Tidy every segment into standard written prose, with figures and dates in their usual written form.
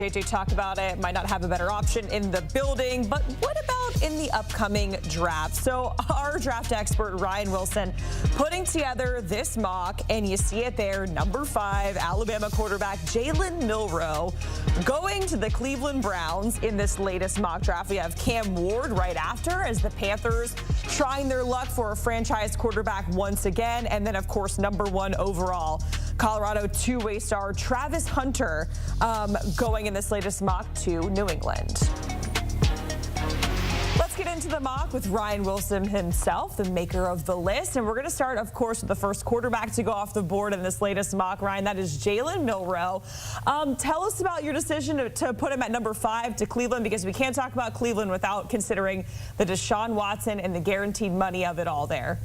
JJ talked about it, might not have a better option in the building, but what about in the upcoming draft? So our draft expert, Ryan Wilson, putting together this mock, and you see it there, number 5, Alabama quarterback Jalen Milroe going to the Cleveland Browns in this latest mock draft. We have Cam Ward right after as the Panthers trying their luck for a franchise quarterback once again. And then, of course, number 1 overall, Colorado two-way star Travis Hunter going in this latest mock to New England. Let's get into the mock with Ryan Wilson himself, the maker of the list. And we're going to start, of course, with the first quarterback to go off the board in this latest mock, Ryan. That is Jalen Milroe. Tell us about your decision to put him at number 5 to Cleveland, because we can't talk about Cleveland without considering the Deshaun Watson and the guaranteed money of it all there.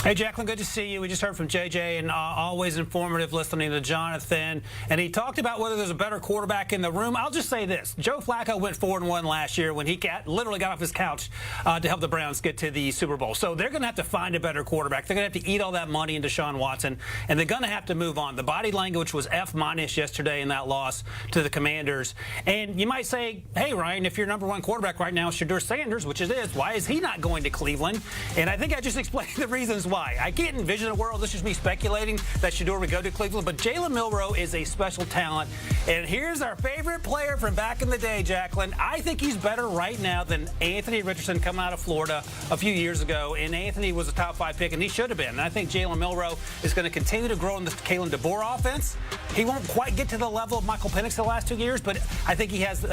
Hey, Jacqueline, good to see you. We just heard from JJ, and always informative listening to Jonathan. And he talked about whether there's a better quarterback in the room. I'll just say this. Joe Flacco went 4-1 last year when he literally got off his couch to help the Browns get to the Super Bowl. So they're going to have to find a better quarterback. They're going to have to eat all that money in Deshaun Watson, and they're going to have to move on. The body language was F- yesterday in that loss to the Commanders. And you might say, hey, Ryan, if your number 1 quarterback right now is Shedeur Sanders, which it is, why is he not going to Cleveland? And I think I just explained the reasons why. I can't envision a world, this is just me speculating, that Shedeur would go to Cleveland, but Jalen Milroe is a special talent. And here's our favorite player from back in the day, Jacqueline. I think he's better right now than Anthony Richardson coming out of Florida a few years ago. And Anthony was a top 5 pick, and he should have been. And I think Jalen Milroe is going to continue to grow in the Kalen DeBoer offense. He won't quite get to the level of Michael Penix the last 2 years, but I think he has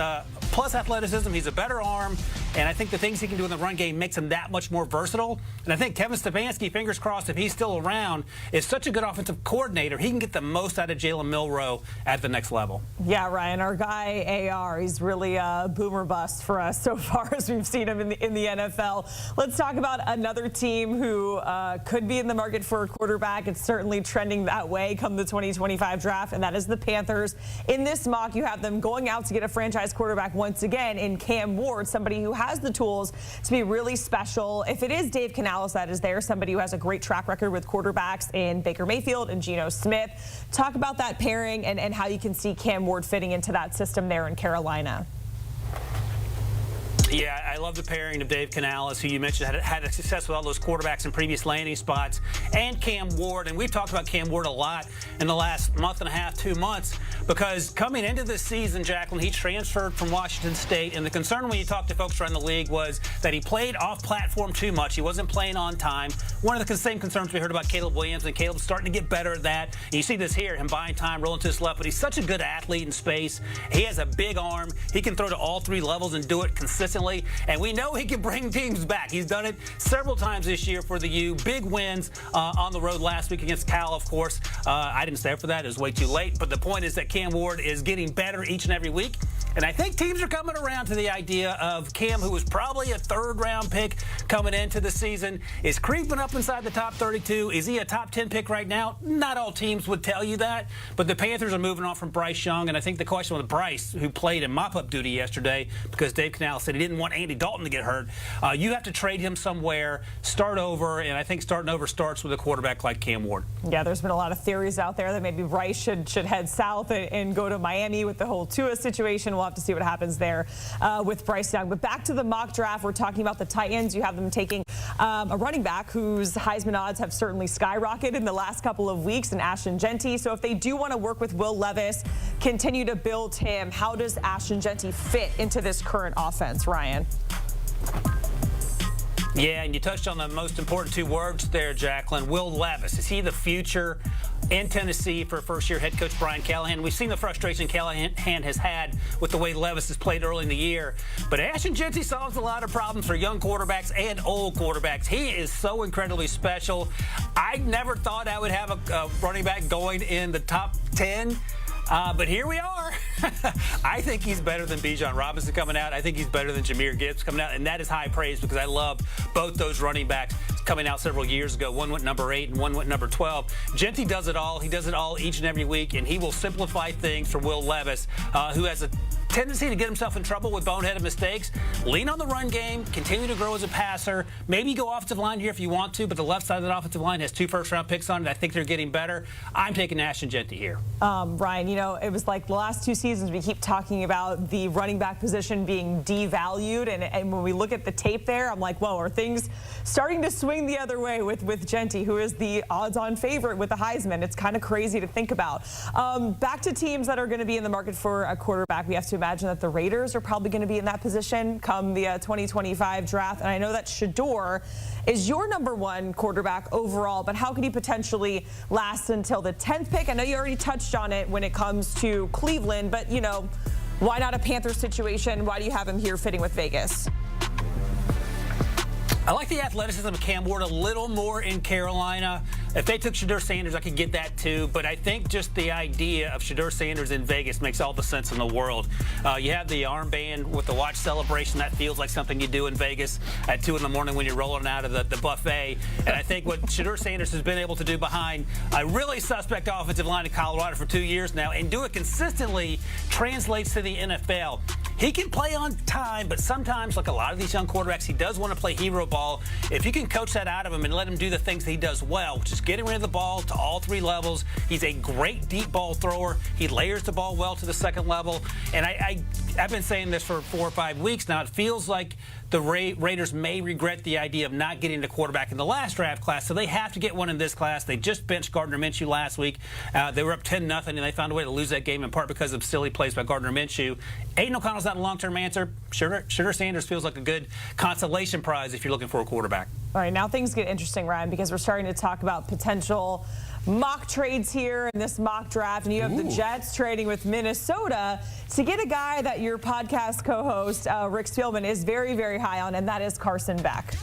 plus athleticism. He's a better arm, and I think the things he can do in the run game makes him that much more versatile. And I think Kevin Stefanski, fingers crossed, if he's still around, is such a good offensive coordinator. He can get the most out of Jalen Milroe at the next level. Yeah, Ryan, our guy AR, he's really a boomer bust for us so far as we've seen him in the NFL. Let's talk about another team who could be in the market for a quarterback. It's certainly trending that way come the 2025 draft, and that is the Panthers. In this mock, you have them going out to get a franchise quarterback once again in Cam Ward, somebody who has the tools to be really special. If it is Dave Canales that is there, somebody who has a great track record with quarterbacks in Baker Mayfield and Geno Smith. Talk about that pairing and how you can see Cam Ward fitting into that system there in Carolina. Yeah, I love the pairing of Dave Canales, who you mentioned had success with all those quarterbacks in previous landing spots, and Cam Ward. And we've talked about Cam Ward a lot in the last month and a half, 2 months, because coming into this season, Jacqueline, he transferred from Washington State. And the concern when you talk to folks around the league was that he played off-platform too much. He wasn't playing on time. One of the same concerns we heard about Caleb Williams, and Caleb's starting to get better at that. And you see this here, him buying time, rolling to his left, but he's such a good athlete in space. He has a big arm. He can throw to all 3 levels and do it consistently. And we know he can bring teams back. He's done it several times this year for the U. Big wins on the road last week against Cal, of course. I didn't stay for that. It was way too late. But the point is that Cam Ward is getting better each and every week. And I think teams are coming around to the idea of Cam, who was probably a 3rd-round pick coming into the season, is creeping up inside the top 32. Is he a top 10 pick right now? Not all teams would tell you that. But the Panthers are moving on from Bryce Young. And I think the question with Bryce, who played in mop-up duty yesterday, because Dave Canales said he didn't want Andy Dalton to get hurt, you have to trade him somewhere, start over, and I think starting over starts with a quarterback like Cam Ward. Yeah, there's been a lot of theories out there that maybe Bryce should head south and go to Miami with the whole Tua situation. We'll have to see what happens there with Bryce Young. But back to the mock draft, we're talking about the Titans. You have them taking a running back whose Heisman odds have certainly skyrocketed in the last couple of weeks, and Ashton Jenkins. So if they do want to work with Will Levis, continue to build him, how does Ashton Jenkins fit into this current offense, Ryan? Yeah, and you touched on the most important 2 words there, Jacqueline. Will Levis. Is he the future in Tennessee for first-year head coach Brian Callahan? We've seen the frustration Callahan has had with the way Levis has played early in the year. But Ashton Jenkins solves a lot of problems for young quarterbacks and old quarterbacks. He is so incredibly special. I never thought I would have a running back going in the top 10. But here we are. I think he's better than Bijan Robinson coming out. I think he's better than Jahmyr Gibbs coming out. And that is high praise because I love both those running backs coming out several years ago. One went number 8 and one went number 12. Jenkins does it all. He does it all each and every week. And he will simplify things for Will Levis, who has a tendency to get himself in trouble with boneheaded mistakes. Lean on the run game, continue to grow as a passer. Maybe go offensive line here if you want to, but the left side of that offensive line has 2 first-round picks on it. I think they're getting better. I'm taking Ashton Jenkins here. Ryan, it was like the last 2 seasons we keep talking about the running back position being devalued, and when we look at the tape there, I'm like, whoa, are things starting to swing the other way with Jenkins, who is the odds-on favorite with the Heisman? It's kind of crazy to think about. Back to teams that are going to be in the market for a quarterback. We have to imagine that the Raiders are probably going to be in that position come the 2025 draft. And I know that Shedeur is your #1 quarterback overall, but how could he potentially last until the 10th pick? I know you already touched on it when it comes to Cleveland, but, why not a Panthers situation? Why do you have him here fitting with Vegas? I like the athleticism of Cam Ward a little more in Carolina. If they took Shedeur Sanders, I could get that too. But I think just the idea of Shedeur Sanders in Vegas makes all the sense in the world. You have the armband with the watch celebration. That feels like something you do in Vegas at 2 in the morning when you're rolling out of the buffet. And I think what Shedeur Sanders has been able to do behind a really suspect offensive line in Colorado for 2 years now and do it consistently translates to the NFL. He can play on time, but sometimes, like a lot of these young quarterbacks, he does want to play hero ball. If you can coach that out of him and let him do the things he does well, which is getting rid of the ball to all 3 levels. He's a great deep ball thrower. He layers the ball well to the 2nd level. And I've been saying this for 4 or 5 weeks now. It feels like the Raiders may regret the idea of not getting the quarterback in the last draft class, so they have to get one in this class. They just benched Gardner Minshew last week. They were up 10-0, and they found a way to lose that game in part because of silly plays by Gardner Minshew. Aiden O'Connell's not a long-term answer. Shedeur Sanders feels like a good consolation prize if you're looking for a quarterback. All right, now things get interesting, Ryan, because we're starting to talk about potential mock trades here in this mock draft, and you have the Jets trading with Minnesota to get a guy that your podcast co-host, Rick Spielman, is very, very high on, and that is Carson Beck.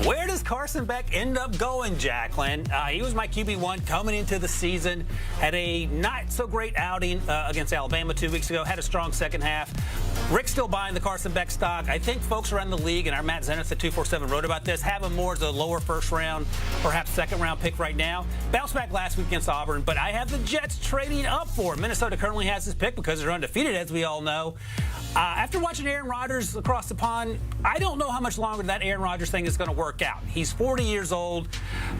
Where does Carson Beck end up going, Jacqueline? He was my QB1 coming into the season, had a not-so-great outing against Alabama 2 weeks ago, had a strong second half. Rick's still buying the Carson Beck stock. I think folks around the league, and our Matt Zenith at 247 wrote about this, have him more as a lower first-round, perhaps second-round pick right now. Bounced back last week against Auburn, but I have the Jets trading up for him. Minnesota currently has his pick because they're undefeated, as we all know. After watching Aaron Rodgers across the pond, I don't know how much longer that Aaron Rodgers thing is going to work out. He's 40 years old.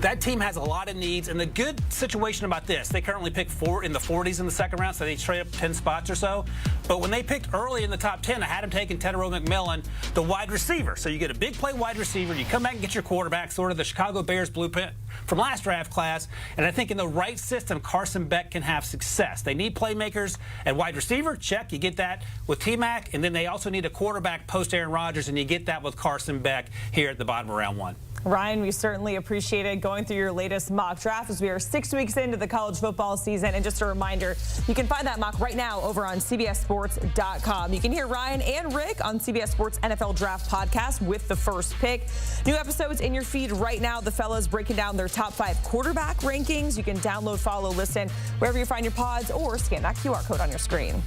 That team has a lot of needs. And the good situation about this, they currently pick in the 40s in the 2nd round, so they trade up 10 spots or so. But when they picked early in the top 10, I had him taking Tedero McMillan, the wide receiver. So you get a big play wide receiver. You come back and get your quarterback, sort of the Chicago Bears blueprint from last draft class. And I think in the right system, Carson Beck can have success. They need playmakers at wide receiver. Check. You get that with T-Mac. And then they also need a quarterback post Aaron Rodgers, and you get that with Carson Beck here at the bottom of round 1. Ryan, we certainly appreciated going through your latest mock draft as we are 6 weeks into the college football season. And just a reminder, you can find that mock right now over on CBSSports.com. You can hear Ryan and Rick on CBS Sports NFL Draft Podcast with the first pick. New episodes in your feed right now. The fellas breaking down their top 5 quarterback rankings. You can download, follow, listen wherever you find your pods or scan that QR code on your screen.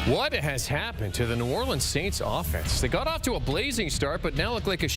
What has happened to the New Orleans Saints offense? They got off to a blazing start, but now look like a